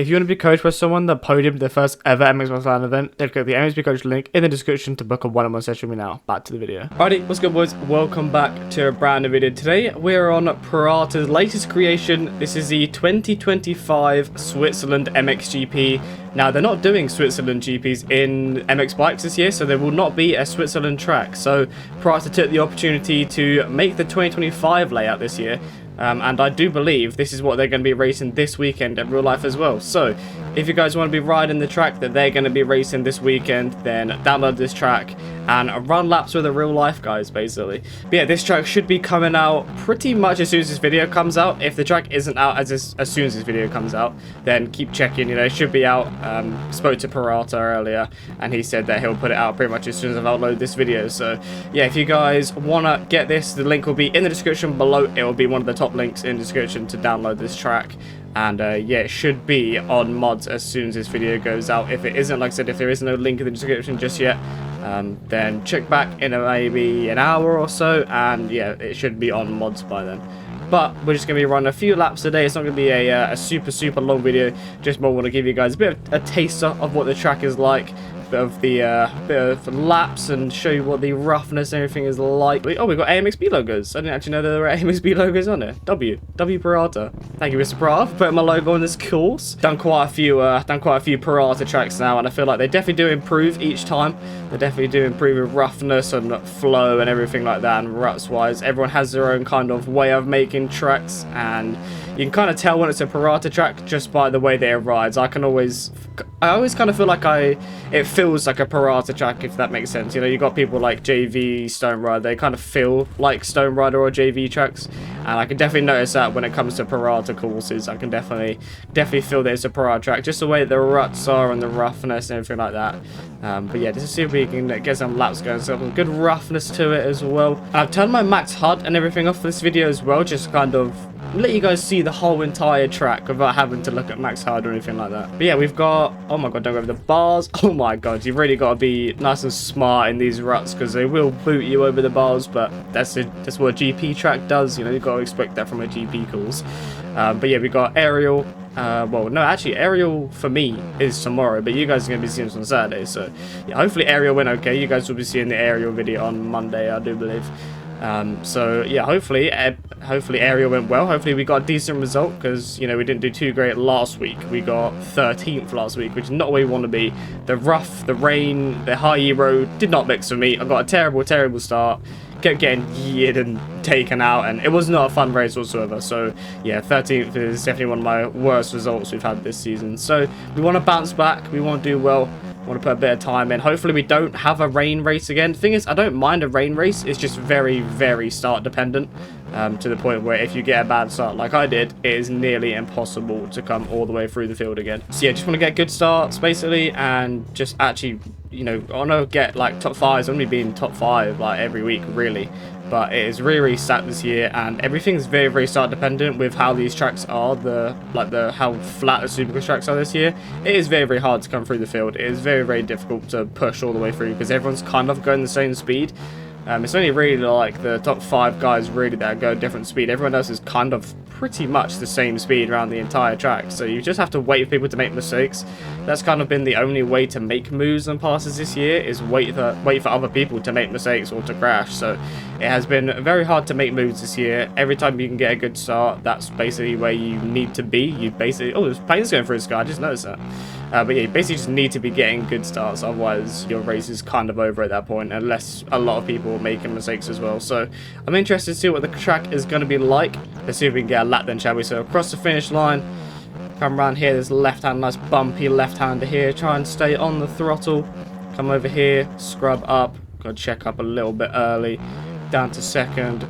If you want to be coached by someone that podiumed their first ever MXGP LAN event, then click the MXGP coach link in the description to book a one-on-one session with me now. Back to the video. Alrighty, what's good boys? Welcome back to a brand new video. Today we're on Pirata's latest creation. This is the 2025 Switzerland MXGP. Now they're not doing Switzerland GPs in MX Bikes this year, so there will not be a Switzerland track. So Pirata took the opportunity to make the 2025 layout this year. And I do believe this is what they're going to be racing this weekend in real life as well. So if you guys want to be riding the track that they're going to be racing this weekend, then download this track and run laps with the real life guys, basically. But yeah, this track should be coming out pretty much as soon as this video comes out. If the track isn't out as soon as this video comes out, then keep checking. You know, it should be out. Spoke to Pirata earlier, and he said that he'll put it out pretty much as soon as I've uploaded this video. So yeah, if you guys want to get this, the link will be in the description below. It will be one of the top links in the description to download this track. And yeah, it should be on mods as soon as this video goes out. If it isn't, like I said, if there is no link in the description just yet, then check back in maybe an hour or so, and yeah, it should be on mods by then. But we're just going to be running a few laps today. It's not going to be a super long video. Just more want to give you guys a bit of a taster of what the track is like, bit of laps, and show you what the roughness and everything is like. Oh, we've got AMXB logos. I didn't actually know there were AMXB logos on there. W Pirata. Thank you, Mr. Pirata, for putting my logo on this course. Done quite a few Pirata tracks now, and I feel like they definitely do improve each time. They definitely do improve with roughness and flow and everything like that, and ruts wise. Everyone has their own kind of way of making tracks, and you can kind of tell when it's a Pirata track just by the way that it rides. I always kind of feel like it feels like a Pirata track, if that makes sense. You know, you got people like JV, Stone Rider, they kind of feel like Stone Rider or JV tracks, and I can definitely notice that when it comes to Pirata courses. I can definitely feel that it's a Pirata track, just the way the ruts are and the roughness and everything like that. But yeah, just to see if we can get some laps going, so some good roughness to it as well. And I've turned my max HUD and everything off for this video as well, just to kind of let you guys see the whole entire track without having to look at max HUD or anything like that. But yeah, we've got, oh my god, don't go over the bars. Oh my god, you've really got to be nice and smart in these ruts, because they will boot you over the bars, but that's what a GP track does. You know, you've got to expect that from a GP course. But yeah, we've got aerial. Well, no, actually, aerial for me is tomorrow, but you guys are going to be seeing this on Saturday. So yeah, hopefully aerial went okay. You guys will be seeing the aerial video on Monday, I do believe. So yeah, hopefully aerial went well. Hopefully we got a decent result, because you know, we didn't do too great last week. We got 13th last week, which is not where we want to be. The rough, the rain, the high road did not mix for me. I got a terrible start, kept getting yeeted and taken out, and it was not a fun race whatsoever. So yeah, 13th is definitely one of my worst results we've had this season. So we want to bounce back, we want to do well, want to put a bit of time in. Hopefully we don't have a rain race again. The thing is, I don't mind a rain race. It's just very start dependent, to the point where if you get a bad start like I did, it is nearly impossible to come all the way through the field again. So yeah, just want to get good starts basically, and just actually, you know, I want to get like top 5s. I'm going to be in top 5 like every week really. But it is really stacked this year, and everything's very start dependent with how these tracks are, how flat the Supercross tracks are this year. It is very hard to come through the field. It is very difficult to push all the way through, because everyone's kind of going the same speed. It's only really like the top 5 guys really that go a different speed. Everyone else is kind of pretty much the same speed around the entire track, so you just have to wait for people to make mistakes. That's kind of been the only way to make moves and passes this year, is wait for other people to make mistakes or to crash. So it has been very hard to make moves this year. Every time you can get a good start, that's basically where you need to be. You basically, oh, there's planes going through the sky, I just noticed that. But yeah, you basically just need to be getting good starts, otherwise your race is kind of over at that point, unless a lot of people are making mistakes as well. So I'm interested to see what the track is going to be like. Let's see if we can get a lap then, shall we? So across the finish line, come around here, there's left hand, nice bumpy left hander here, try and stay on the throttle, come over here, scrub up, got to check up a little bit early, down to second,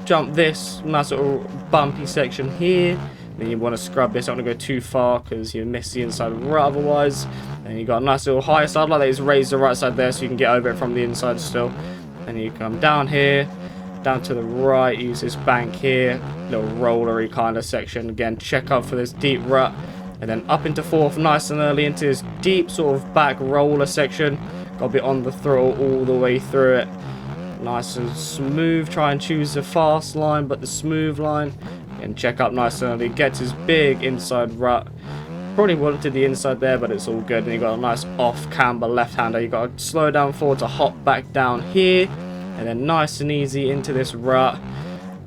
jump this nice little bumpy section here. Then you want to scrub this, don't want to go too far because you miss the inside rut otherwise. And you got a nice little high side like that, just raise the right side there so you can get over it from the inside still. And you come down here, down to the right, use this bank here, little rollery kind of section. Again, check up for this deep rut. And then up into fourth nice and early into this deep sort of back roller section. Got to be on the throttle all the way through it. Nice and smooth, try and choose the fast line but the smooth line. And check up nice and early, get his big inside rut. Probably wanted the inside there, but it's all good. And you got a nice off camber left-hander. You got to slow down forward to hop back down here. And then nice and easy into this rut.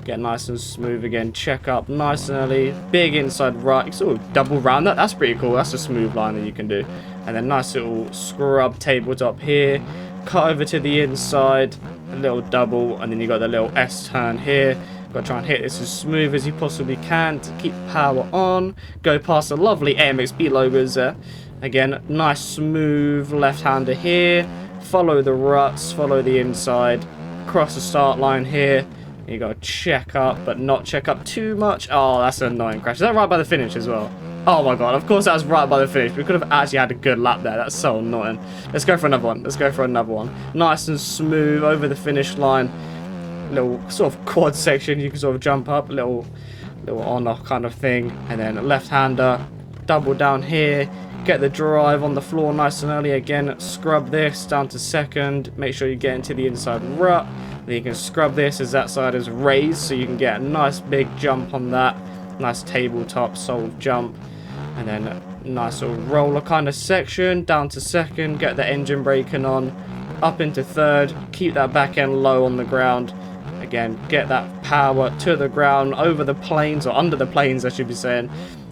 Get nice and smooth again. Check up nice and early. Big inside rut. You sort of double round that. That's pretty cool. That's a smooth line that you can do. And then nice little scrub tabletop here. Cut over to the inside. A little double. And then you got the little S turn here. Got to try and hit this as smooth as you possibly can to keep power on. Go past the lovely MXGP logos there. Again, nice smooth left-hander here. Follow the ruts, follow the inside. Cross the start line here. You got to check up, but not check up too much. Oh, that's an annoying crash. Is that right by the finish as well? Oh my god, of course that was right by the finish. We could have actually had a good lap there. That's so annoying. Let's go for another one. Let's go for another one. Nice and smooth over the finish line. Little sort of quad section, you can sort of jump up, little on-off kind of thing, and then a left-hander, double down here, get the drive on the floor nice and early again, scrub this down to second, make sure you get into the inside rut, then you can scrub this as that side is raised, so you can get a nice big jump on that, nice tabletop sole jump, and then a nice little roller kind of section, down to second, get the engine braking on, up into third, keep that back end low on the ground. Again, get that power to the ground, over the planes, or under the planes I should be saying.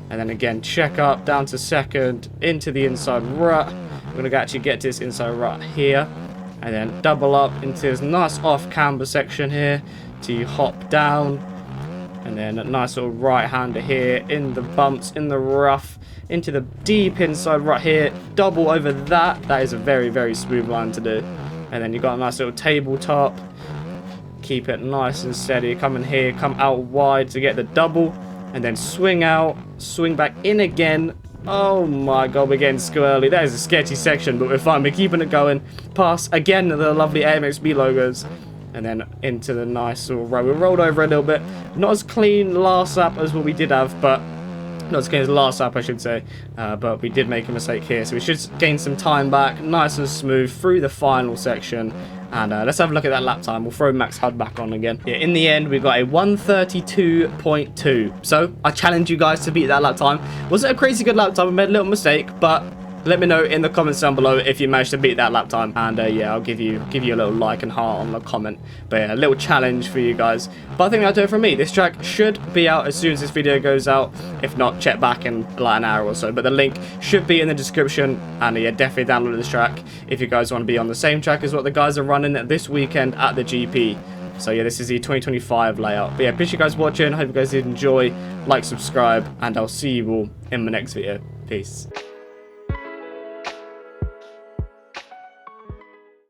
And then again, check up, down to second, into the inside rut. We're going to actually get to this inside rut here. And then double up into this nice off camber section here. Till you hop down. And then a nice little right-hander here, in the bumps, in the rough, into the deep inside rut here. Double over that. That is a very, very smooth line to do. And then you've got a nice little tabletop. Keep it nice and steady. Come in here, come out wide to get the double, and then swing out, swing back in again. Oh my god, we're getting squirrely. That is a sketchy section, but we're fine. We're keeping it going. Past again the lovely MXGP logos, and then into the nice little row. We rolled over a little bit. Not as clean last lap as what we did have, but not as clean as last lap, I should say. But we did make a mistake here, so we should gain some time back. Nice and smooth through the final section. And let's have a look at that lap time. We'll throw Max HUD back on again. Yeah, in the end, we got a 1:32.2. So I challenge you guys to beat that lap time. Wasn't a crazy good lap time. I made a little mistake, but let me know in the comments down below if you managed to beat that lap time. And yeah, I'll give you a little like and heart on the comment. But yeah, a little challenge for you guys. But I think that'll do it from me. This track should be out as soon as this video goes out. If not, check back in like an hour or so. But the link should be in the description. And yeah, definitely download this track if you guys want to be on the same track as what the guys are running this weekend at the GP. So yeah, this is the 2025 layout. But yeah, appreciate you guys watching. Hope you guys did enjoy. Like, subscribe, and I'll see you all in my next video. Peace.